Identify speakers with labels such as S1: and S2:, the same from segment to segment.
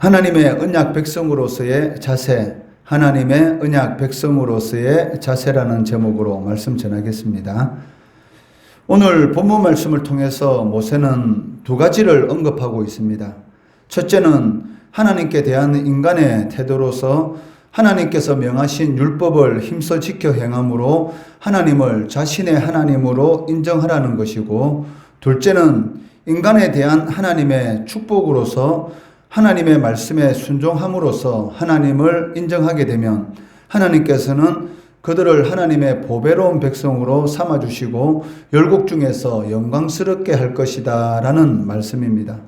S1: 하나님의 언약 백성으로서의 자세, 하나님의 언약 백성으로서의 자세라는 제목으로 말씀 전하겠습니다. 오늘 본문 말씀을 통해서 모세는 두 가지를 언급하고 있습니다. 첫째는 하나님께 대한 인간의 태도로서 하나님께서 명하신 율법을 힘써 지켜 행함으로 하나님을 자신의 하나님으로 인정하라는 것이고, 둘째는 인간에 대한 하나님의 축복으로서 하나님의 말씀에 순종함으로써 하나님을 인정하게 되면 하나님께서는 그들을 하나님의 보배로운 백성으로 삼아주시고 열국 중에서 영광스럽게 할 것이다 라는 말씀입니다.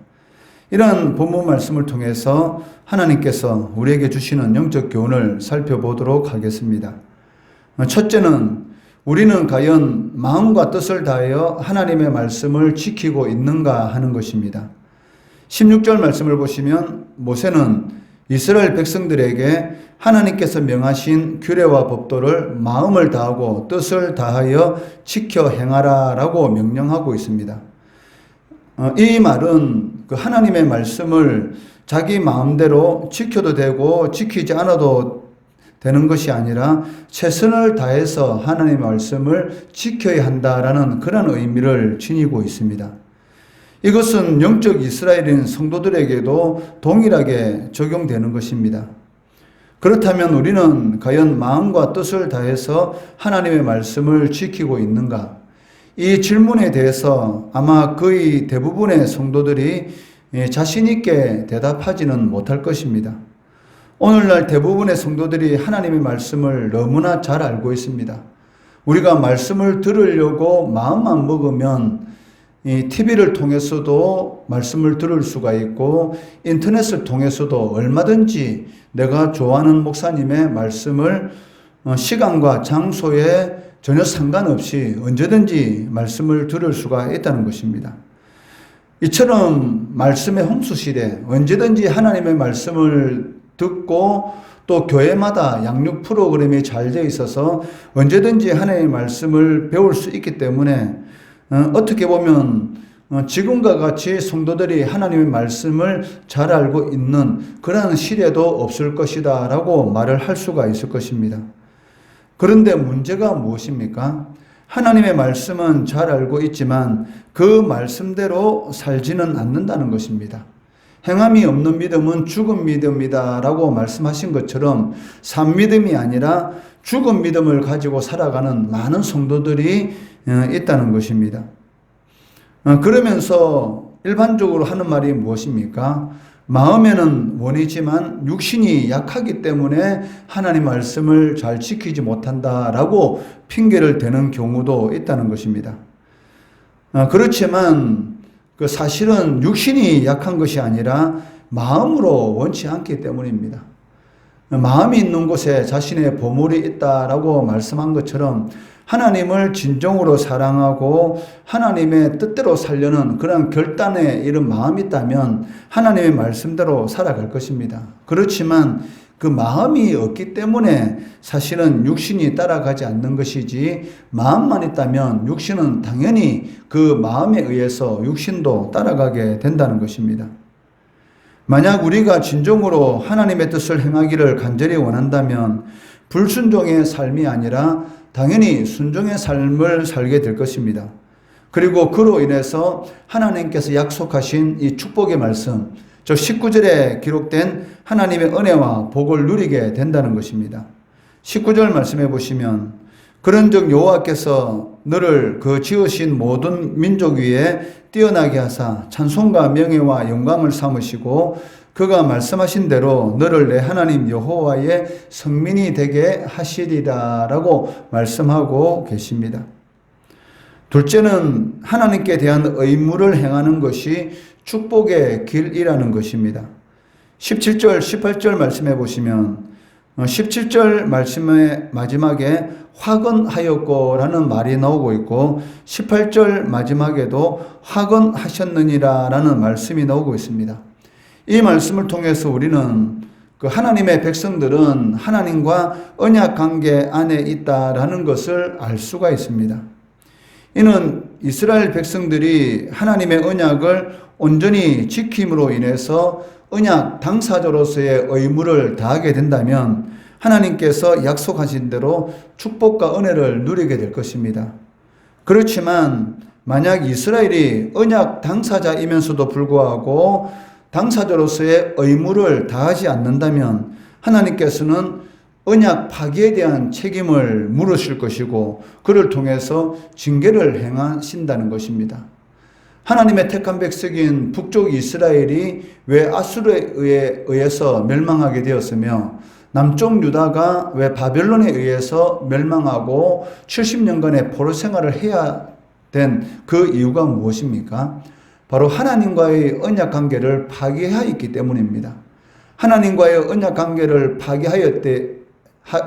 S1: 이런 본문 말씀을 통해서 하나님께서 우리에게 주시는 영적 교훈을 살펴보도록 하겠습니다. 첫째는 우리는 과연 마음과 뜻을 다하여 하나님의 말씀을 지키고 있는가 하는 것입니다. 16절 말씀을 보시면 모세는 이스라엘 백성들에게 하나님께서 명하신 규례와 법도를 마음을 다하고 뜻을 다하여 지켜 행하라 라고 명령하고 있습니다. 이 말은 그 하나님의 말씀을 자기 마음대로 지켜도 되고 지키지 않아도 되는 것이 아니라 최선을 다해서 하나님의 말씀을 지켜야 한다라는 그런 의미를 지니고 있습니다. 이것은 영적 이스라엘인 성도들에게도 동일하게 적용되는 것입니다. 그렇다면 우리는 과연 마음과 뜻을 다해서 하나님의 말씀을 지키고 있는가? 이 질문에 대해서 아마 거의 대부분의 성도들이 자신 있게 대답하지는 못할 것입니다. 오늘날 대부분의 성도들이 하나님의 말씀을 너무나 잘 알고 있습니다. 우리가 말씀을 들으려고 마음만 먹으면 이 TV를 통해서도 말씀을 들을 수가 있고 인터넷을 통해서도 얼마든지 내가 좋아하는 목사님의 말씀을 시간과 장소에 전혀 상관없이 언제든지 말씀을 들을 수가 있다는 것입니다. 이처럼 말씀의 홍수시대 언제든지 하나님의 말씀을 듣고 또 교회마다 양육 프로그램이 잘 되어 있어서 언제든지 하나님의 말씀을 배울 수 있기 때문에 어떻게 보면 지금과 같이 성도들이 하나님의 말씀을 잘 알고 있는 그러한 시대도 없을 것이다 라고 말을 할 수가 있을 것입니다. 그런데 문제가 무엇입니까? 하나님의 말씀은 잘 알고 있지만 그 말씀대로 살지는 않는다는 것입니다. 행함이 없는 믿음은 죽은 믿음이다 라고 말씀하신 것처럼 산 믿음이 아니라 죽은 믿음을 가지고 살아가는 많은 성도들이 있다는 것입니다. 그러면서 일반적으로 하는 말이 무엇입니까? 마음에는 원이지만 육신이 약하기 때문에 하나님 말씀을 잘 지키지 못한다라고 핑계를 대는 경우도 있다는 것입니다. 그렇지만 그 사실은 육신이 약한 것이 아니라 마음으로 원치 않기 때문입니다. 마음이 있는 곳에 자신의 보물이 있다라고 말씀한 것처럼 하나님을 진정으로 사랑하고 하나님의 뜻대로 살려는 그런 결단에 이런 마음이 있다면 하나님의 말씀대로 살아갈 것입니다. 그렇지만 그 마음이 없기 때문에 사실은 육신이 따라가지 않는 것이지 마음만 있다면 육신은 당연히 그 마음에 의해서 육신도 따라가게 된다는 것입니다. 만약 우리가 진정으로 하나님의 뜻을 행하기를 간절히 원한다면 불순종의 삶이 아니라 당연히 순종의 삶을 살게 될 것입니다. 그리고 그로 인해서 하나님께서 약속하신 이 축복의 말씀, 저 19절에 기록된 하나님의 은혜와 복을 누리게 된다는 것입니다. 19절 말씀해 보시면 그런즉 여호와께서 너를 그 지으신 모든 민족 위에 뛰어나게 하사 찬송과 명예와 영광을 삼으시고 그가 말씀하신 대로 너를 내 하나님 여호와의 성민이 되게 하시리라 라고 말씀하고 계십니다. 둘째는 하나님께 대한 의무를 행하는 것이 축복의 길이라는 것입니다. 17절, 18절 말씀해 보시면 17절 말씀의 마지막에 화건하였고 라는 말이 나오고 있고 18절 마지막에도 화건하셨느니라 라는 말씀이 나오고 있습니다. 이 말씀을 통해서 우리는 그 하나님의 백성들은 하나님과 언약 관계 안에 있다라는 것을 알 수가 있습니다. 이는 이스라엘 백성들이 하나님의 언약을 온전히 지킴으로 인해서 언약 당사자로서의 의무를 다하게 된다면 하나님께서 약속하신 대로 축복과 은혜를 누리게 될 것입니다. 그렇지만 만약 이스라엘이 언약 당사자이면서도 불구하고 당사자로서의 의무를 다하지 않는다면 하나님께서는 언약 파기에 대한 책임을 물으실 것이고 그를 통해서 징계를 행하신다는 것입니다. 하나님의 택한 백성인 북쪽 이스라엘이 왜 아수르에 의해서 멸망하게 되었으며 남쪽 유다가 왜 바벨론에 의해서 멸망하고 70년간의 포로 생활을 해야 된 그 이유가 무엇입니까? 바로 하나님과의 언약 관계를 파기하였기 때문입니다. 하나님과의 언약 관계를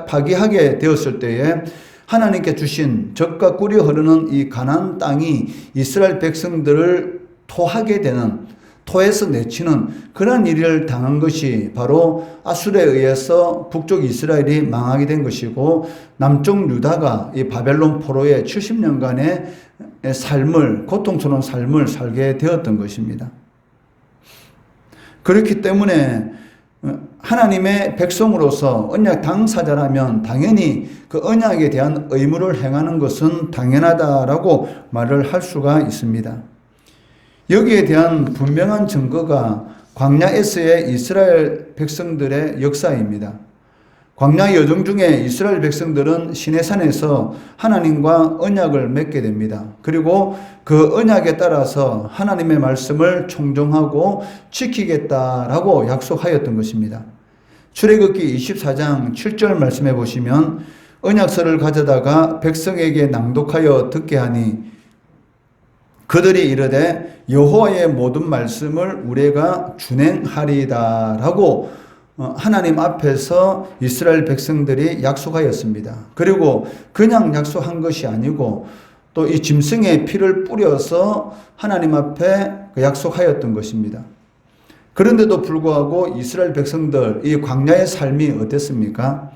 S1: 파기하게 되었을 때에 하나님께 주신 젖과 꿀이 흐르는 이 가나안 땅이 이스라엘 백성들을 토하게 되는, 토해서 내치는 그런 일을 당한 것이 바로 아수르에 의해서 북쪽 이스라엘이 망하게 된 것이고 남쪽 유다가 이 바벨론 포로의 70년간의 삶을, 고통스러운 삶을 살게 되었던 것입니다. 그렇기 때문에 하나님의 백성으로서 언약 당사자라면 당연히 그 언약에 대한 의무를 행하는 것은 당연하다라고 말을 할 수가 있습니다. 여기에 대한 분명한 증거가 광야에서의 이스라엘 백성들의 역사입니다. 광야 여정 중에 이스라엘 백성들은 시내산에서 하나님과 언약을 맺게 됩니다. 그리고 그 언약에 따라서 하나님의 말씀을 청종하고 지키겠다라고 약속하였던 것입니다. 출애굽기 24장 7절 말씀해 보시면 언약서를 가져다가 백성에게 낭독하여 듣게 하니 그들이 이르되 여호와의 모든 말씀을 우리가 준행하리다라고 하나님 앞에서 이스라엘 백성들이 약속하였습니다. 그리고 그냥 약속한 것이 아니고 또 이 짐승의 피를 뿌려서 하나님 앞에 약속하였던 것입니다. 그런데도 불구하고 이스라엘 백성들 이 광야의 삶이 어땠습니까?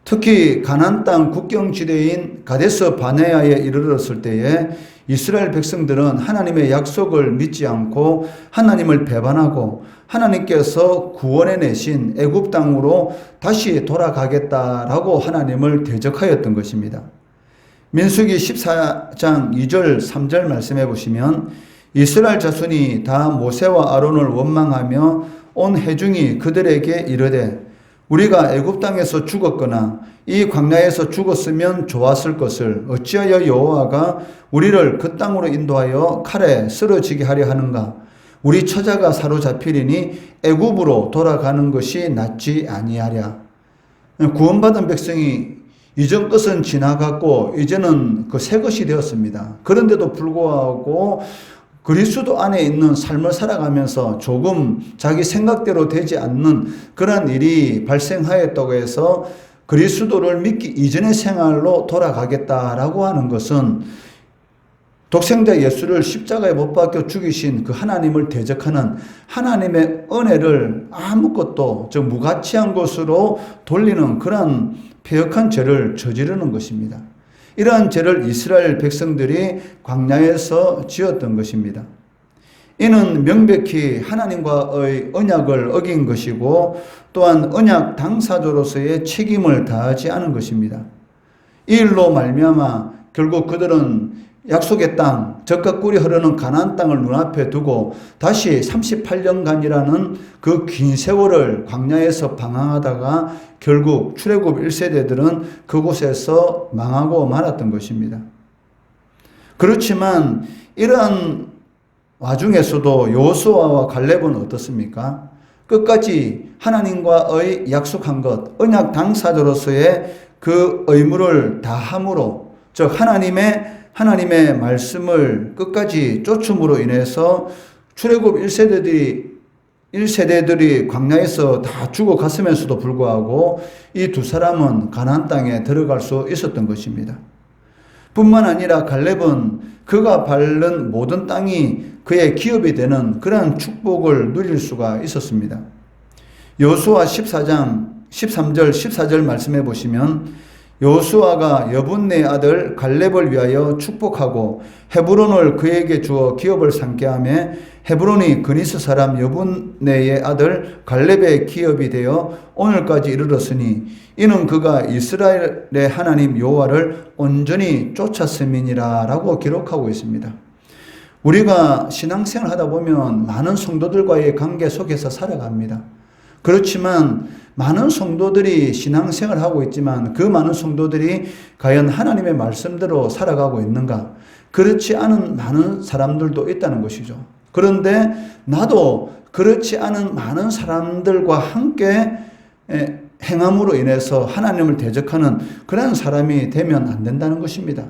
S1: 특히 가나안 땅 국경지대인 가데스 바네아에 이르렀을 때에 이스라엘 백성들은 하나님의 약속을 믿지 않고 하나님을 배반하고 하나님께서 구원해 내신 애굽 땅으로 다시 돌아가겠다라고 하나님을 대적하였던 것입니다. 민수기 14장 2절 3절 말씀해 보시면 이스라엘 자손이 다 모세와 아론을 원망하며 온 회중이 그들에게 이르되 우리가 애굽 땅에서 죽었거나 이 광야에서 죽었으면 좋았을 것을 어찌하여 여호와가 우리를 그 땅으로 인도하여 칼에 쓰러지게 하려 하는가? 우리 처자가 사로잡히리니 애굽으로 돌아가는 것이 낫지 아니하랴. 구원받은 백성이 이전 것은 지나갔고 이제는 그 새 것이 되었습니다. 그런데도 불구하고 그리스도 안에 있는 삶을 살아가면서 조금 자기 생각대로 되지 않는 그런 일이 발생하였다고 해서 그리스도를 믿기 이전의 생활로 돌아가겠다라고 하는 것은 독생자 예수를 십자가에 못 박혀 죽이신 그 하나님을 대적하는 하나님의 은혜를 아무것도 무가치한 것으로 돌리는 그런 폐역한 죄를 저지르는 것입니다. 이러한 죄를 이스라엘 백성들이 광야에서 지었던 것입니다. 이는 명백히 하나님과의 언약을 어긴 것이고 또한 언약 당사자로서의 책임을 다하지 않은 것입니다. 이 일로 말미암아 결국 그들은 약속의 땅, 젖과 꿀이 흐르는 가나안 땅을 눈앞에 두고 다시 38년간이라는 그 긴 세월을 광야에서 방황하다가 결국 출애굽 1세대들은 그곳에서 망하고 말았던 것입니다. 그렇지만 이러한 와중에서도 여호수아와 갈렙은 어떻습니까? 끝까지 하나님과의 약속한 것, 언약 당사자로서의 그 의무를 다함으로, 즉 하나님의 말씀을 끝까지 쫓음으로 인해서 출애굽 1세대들이 광야에서 다 죽어갔으면서도 불구하고 이 두 사람은 가나안 땅에 들어갈 수 있었던 것입니다. 뿐만 아니라 갈렙은 그가 밟는 모든 땅이 그의 기업이 되는 그러한 축복을 누릴 수가 있었습니다. 여호수아 14장 13절 14절 말씀해 보시면 여호수아가 여분네 아들 갈렙을 위하여 축복하고 헤브론을 그에게 주어 기업을 삼게 하며 헤브론이 그니스 사람 여분네의 아들 갈렙의 기업이 되어 오늘까지 이르렀으니 이는 그가 이스라엘의 하나님 여호와를 온전히 쫓았음이니라 라고 기록하고 있습니다. 우리가 신앙생활 하다 보면 많은 성도들과의 관계 속에서 살아갑니다. 그렇지만 많은 성도들이 신앙생활을 하고 있지만 그 많은 성도들이 과연 하나님의 말씀대로 살아가고 있는가? 그렇지 않은 많은 사람들도 있다는 것이죠. 그런데 나도 그렇지 않은 많은 사람들과 함께 행함으로 인해서 하나님을 대적하는 그런 사람이 되면 안 된다는 것입니다.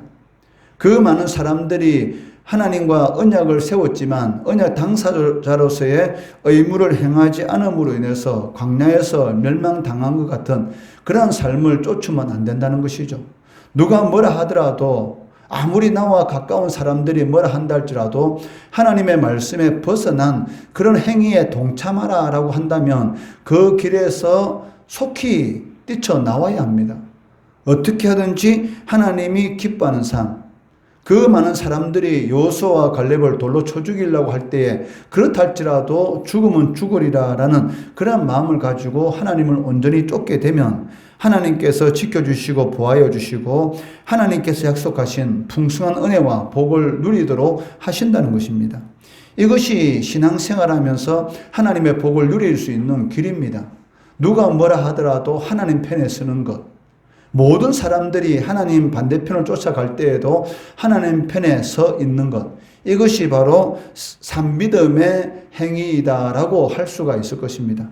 S1: 그 많은 사람들이 하나님과 언약을 세웠지만 언약 당사자로서의 의무를 행하지 않음으로 인해서 광야에서 멸망당한 것 같은 그러한 삶을 쫓으면 안 된다는 것이죠. 누가 뭐라 하더라도 아무리 나와 가까운 사람들이 뭐라 한다 할지라도 하나님의 말씀에 벗어난 그런 행위에 동참하라 라고 한다면 그 길에서 속히 뛰쳐나와야 합니다. 어떻게 하든지 하나님이 기뻐하는 삶, 그 많은 사람들이 여호수아와 갈렙을 돌로 쳐 죽이려고 할 때에 그렇다 할지라도 죽으면 죽으리라 라는 그런 마음을 가지고 하나님을 온전히 쫓게 되면 하나님께서 지켜주시고 보호하여 주시고 하나님께서 약속하신 풍성한 은혜와 복을 누리도록 하신다는 것입니다. 이것이 신앙생활하면서 하나님의 복을 누릴 수 있는 길입니다. 누가 뭐라 하더라도 하나님 편에 서는 것. 모든 사람들이 하나님 반대편을 쫓아갈 때에도 하나님 편에 서 있는 것. 이것이 바로 산믿음의 행위이다라고 할 수가 있을 것입니다.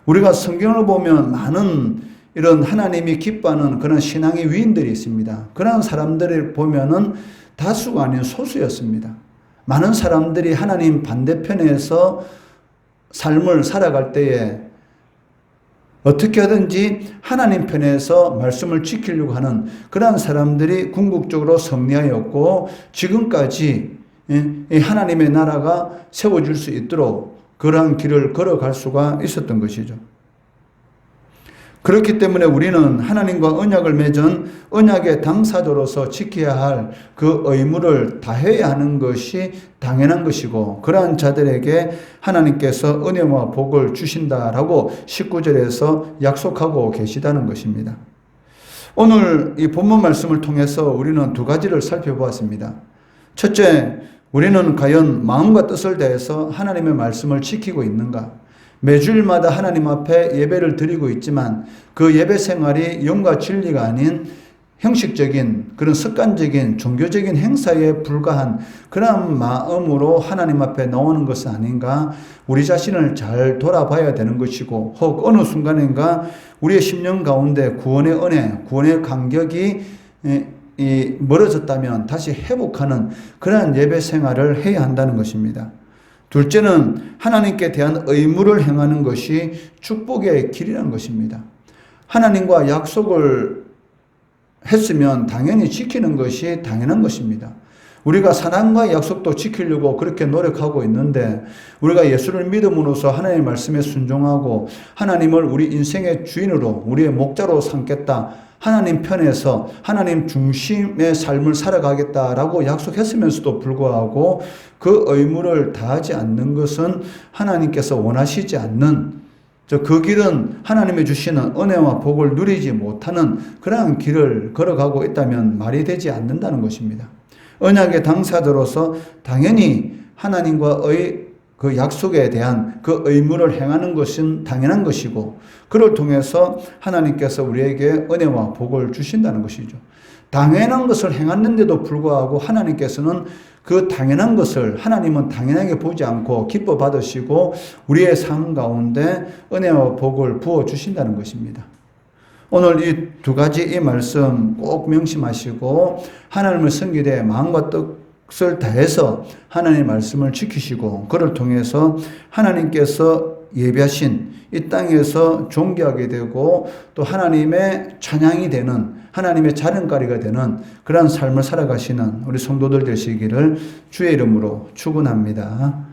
S1: 우리가 성경을 보면 많은 이런 하나님이 기뻐하는 그런 신앙의 위인들이 있습니다. 그런 사람들을 보면은 다수가 아닌 소수였습니다. 많은 사람들이 하나님 반대편에서 삶을 살아갈 때에 어떻게 하든지 하나님 편에서 말씀을 지키려고 하는 그러한 사람들이 궁극적으로 승리하였고 지금까지 하나님의 나라가 세워질 수 있도록 그러한 길을 걸어갈 수가 있었던 것이죠. 그렇기 때문에 우리는 하나님과 언약을 맺은 언약의 당사자로서 지켜야 할 그 의무를 다해야 하는 것이 당연한 것이고 그러한 자들에게 하나님께서 은혜와 복을 주신다라고 19절에서 약속하고 계시다는 것입니다. 오늘 이 본문 말씀을 통해서 우리는 두 가지를 살펴보았습니다. 첫째, 우리는 과연 마음과 뜻을 다해서 하나님의 말씀을 지키고 있는가? 매주일마다 하나님 앞에 예배를 드리고 있지만 그 예배 생활이 영과 진리가 아닌 형식적인 그런 습관적인 종교적인 행사에 불과한 그런 마음으로 하나님 앞에 나오는 것은 아닌가? 우리 자신을 잘 돌아봐야 되는 것이고 혹 어느 순간인가 우리의 심령 가운데 구원의 은혜, 구원의 간격이 멀어졌다면 다시 회복하는 그러한 예배 생활을 해야 한다는 것입니다. 둘째는 하나님께 대한 의무를 행하는 것이 축복의 길이라는 것입니다. 하나님과 약속을 했으면 당연히 지키는 것이 당연한 것입니다. 우리가 사랑과의 약속도 지키려고 그렇게 노력하고 있는데 우리가 예수를 믿음으로써 하나님의 말씀에 순종하고 하나님을 우리 인생의 주인으로 우리의 목자로 삼겠다. 하나님 편에서 하나님 중심의 삶을 살아가겠다라고 약속했으면서도 불구하고 그 의무를 다하지 않는 것은 하나님께서 원하시지 않는 그 길은 하나님이 주시는 은혜와 복을 누리지 못하는 그러한 길을 걸어가고 있다면 말이 되지 않는다는 것입니다. 언약의 당사자로서 당연히 하나님과의 그 약속에 대한 그 의무를 행하는 것은 당연한 것이고 그를 통해서 하나님께서 우리에게 은혜와 복을 주신다는 것이죠. 당연한 것을 행했는데도 불구하고 하나님께서는 그 당연한 것을 하나님은 당연하게 보지 않고 기뻐 받으시고 우리의 삶 가운데 은혜와 복을 부어 주신다는 것입니다. 오늘 이 두 가지 이 말씀 꼭 명심하시고 하나님을 섬기되 마음과 뜻을 다해서 하나님의 말씀을 지키시고 그를 통해서 하나님께서 예비하신 이 땅에서 존귀하게 되고 또 하나님의 찬양이 되는 하나님의 자랑거리가 되는 그러한 삶을 살아가시는 우리 성도들 되시기를 주의 이름으로 축원합니다.